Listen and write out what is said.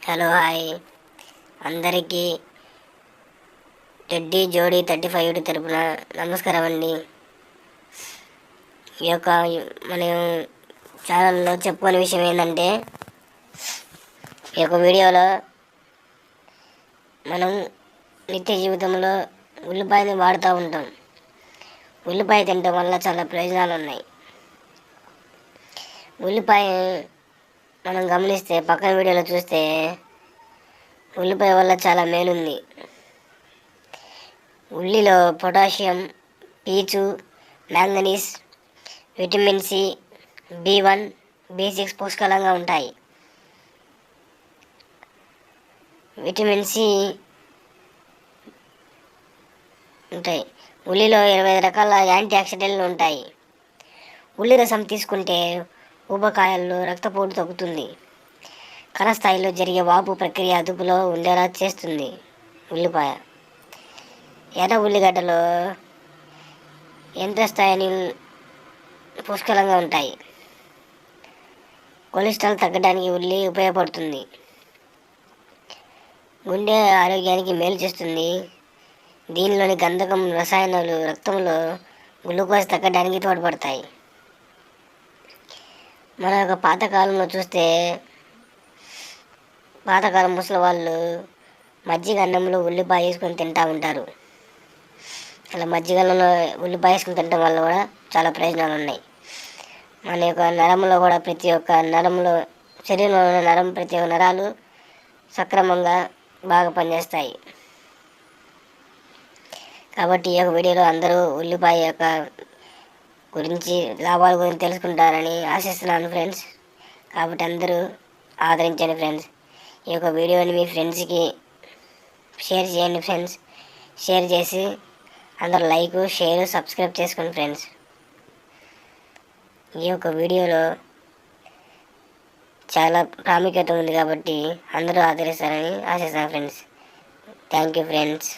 Hello hi అందరికీ teddy జోడీ 35 తరపున నమస్కారం అండి. ఈ యొక్క మన ఛానల్లో చెప్పుకునే విషయం ఏంటంటే, ఈ యొక్క వీడియోలో మనం నిత్య జీవితంలో ఉల్లిపాయని వాడుతూ ఉంటాం. ఉల్లిపాయ తినడం వల్ల చాలా ప్రయోజనాలు ఉన్నాయి. ఉల్లిపాయ మనం గమనిస్తే పక్కన వీడియోలో చూస్తే ఉల్లిపాయ వల్ల చాలా మేలుంది. ఉల్లిలో పొటాషియం, పీచు, manganese, vitamin C, B1, B6 పుష్కలంగా ఉంటాయి. విటమిన్ సి ఉంటాయి. ఉల్లిలో 25 రకాల యాంటీ ఆక్సిడెంట్లు ఉంటాయి. ఉల్లి రసం తీసుకుంటే ఊబకాయాల్లో రక్తపోటు తగ్గుతుంది. కణస్థాయిలో జరిగే వాపు ప్రక్రియ అదుపులో ఉండేలా చేస్తుంది. ఉల్లిపాయ ఎర్ర ఉల్లిగడ్డలో యంత్రస్థాయిని పుష్కలంగా ఉంటాయి. కొలెస్ట్రాల్ తగ్గడానికి ఉల్లి ఉపయోగపడుతుంది. గుండె ఆరోగ్యానికి మేలు చేస్తుంది. దీనిలోని గంధకం రసాయనాలు రక్తంలో గ్లూకోజ్ తగ్గడానికి తోడ్పడతాయి. మన యొక్క పాతకాలంలో చూస్తే పాతకాలం ముసలి వాళ్ళు మజ్జిగ అన్నంలో ఉల్లిపాయ వేసుకొని తింటూ ఉంటారు. అలా మజ్జిగ అన్నంలో ఉల్లిపాయ వేసుకొని తినడం వల్ల కూడా చాలా ప్రయోజనాలు ఉన్నాయి. మన యొక్క నరంలో కూడా ప్రతి ఒక్క నరంలో శరీరంలో ఉన్న నరం ప్రతి ఒక్క నరాలు సక్రమంగా బాగా పనిచేస్తాయి. కాబట్టి ఈ యొక్క వీడియోలో అందరూ ఉల్లిపాయ యొక్క గురించి లాభాల గురించి తెలుసుకుంటారని ఆశిస్తున్నాను ఫ్రెండ్స్. కాబట్టి అందరూ ఆదరించండి ఫ్రెండ్స్. ఈ యొక్క వీడియోని మీ ఫ్రెండ్స్కి షేర్ చేయండి ఫ్రెండ్స్. షేర్ చేసి అందరూ లైక్, షేర్, సబ్స్క్రైబ్ చేసుకోండి ఫ్రెండ్స్. ఈ యొక్క వీడియోలో చాలా ప్రాముఖ్యత ఉంది కాబట్టి అందరూ ఆదరిస్తారని ఆశిస్తాను ఫ్రెండ్స్. Thank you friends.